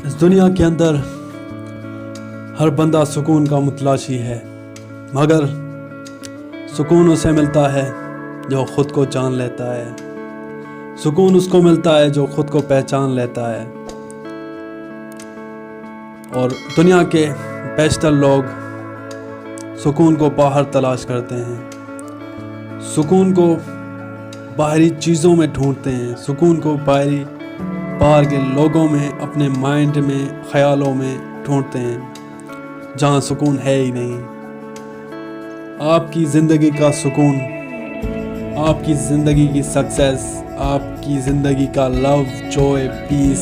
इस दुनिया के अंदर हर बंदा सुकून का मुतलाशी है, मगर सुकून उसे मिलता है जो ख़ुद को जान लेता है। सुकून उसको मिलता है जो ख़ुद को पहचान लेता है। और दुनिया के बेशतर लोग सुकून को बाहर तलाश करते हैं, सुकून को बाहरी चीज़ों में ढूंढते हैं, सुकून को बाहर के लोगों में, अपने माइंड में, ख़यालों में ढूंढते हैं जहाँ सुकून है ही नहीं। आपकी ज़िंदगी का सुकून, आपकी ज़िंदगी की सक्सेस, आपकी ज़िंदगी का लव, जॉय, पीस,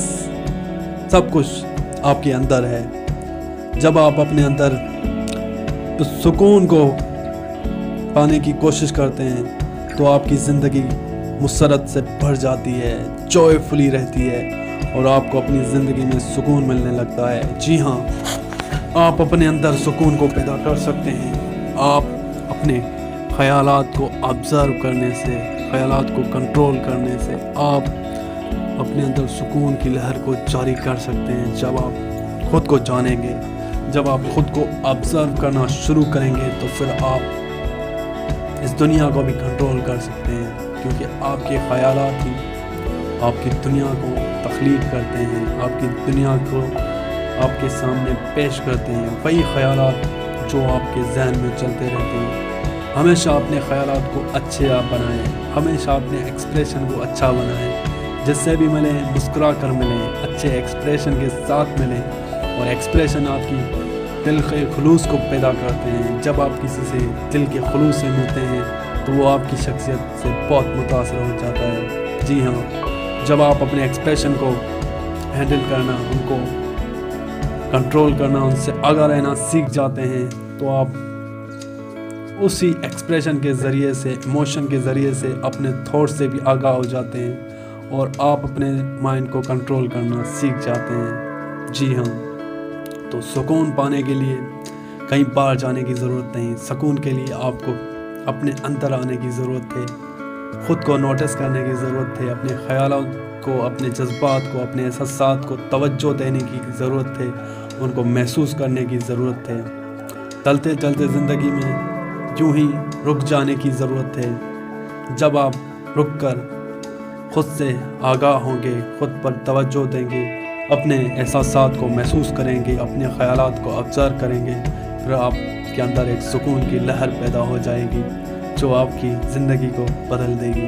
सब कुछ आपके अंदर है। जब आप अपने अंदर उस सुकून को पाने की कोशिश करते हैं तो आपकी ज़िंदगी मुसरत से भर जाती है, जॉयफुली रहती है और आपको अपनी ज़िंदगी में सुकून मिलने लगता है। जी हाँ, आप अपने अंदर सुकून को पैदा कर सकते हैं। आप अपने ख़यालात को ऑब्ज़र्व करने से, ख़यालात को कंट्रोल करने से आप अपने अंदर सुकून की लहर को जारी कर सकते हैं। जब आप ख़ुद को जानेंगे, जब आप ख़ुद को ऑब्ज़र्व करना शुरू करेंगे तो फिर आप इस दुनिया को भी कंट्रोल कर सकते हैं, क्योंकि आपके ख़यालात ही आपकी दुनिया को तख्लीक करते हैं, आपकी दुनिया को आपके सामने पेश करते हैं। वही ख़यालात जो आपके जहन में चलते रहते हैं। हमेशा अपने ख़यालात को अच्छे आप बनाएं, हमेशा अपने एक्सप्रेशन को अच्छा बनाएं। जिससे भी मिलें मुस्कुरा कर मिलें, अच्छे एक्सप्रेशन के साथ मिलें। और एक्सप्रेशन आपकी दिल के खुलूस को पैदा करते हैं। जब आप किसी से दिल के खुलूस से मिलते हैं तो वो आपकी शख्सियत से बहुत मुतासर हो जाता है। जी हाँ, जब आप अपने एक्सप्रेशन को हैंडल करना, उनको कंट्रोल करना, उनसे आगाह रहना सीख जाते हैं तो आप उसी एक्सप्रेशन के ज़रिए से, इमोशन के ज़रिए से अपने थॉट से भी आगाह हो जाते हैं और आप अपने माइंड को कंट्रोल करना सीख जाते हैं। जी हाँ, तो सुकून पाने के लिए कहीं बाहर जाने की ज़रूरत नहीं। सुकून के लिए आपको अपने अंदर आने की ज़रूरत है, ख़ुद को नोटिस करने की ज़रूरत है, अपने ख़यालों को, अपने जज्बात को, अपने एहसासात को तवज्जो देने की ज़रूरत है, उनको महसूस करने की ज़रूरत है। चलते चलते ज़िंदगी में यूं ही रुक जाने की ज़रूरत है। जब आप रुक कर ख़ुद से आगाह होंगे, ख़ुद पर तवज्जो देंगे, अपने एहसासात को महसूस करेंगे, अपने ख़यालात को ऑब्ज़र्व करेंगे, फिर आपके अंदर एक सुकून की लहर पैदा हो जाएगी जो आपकी ज़िंदगी को बदल देगी।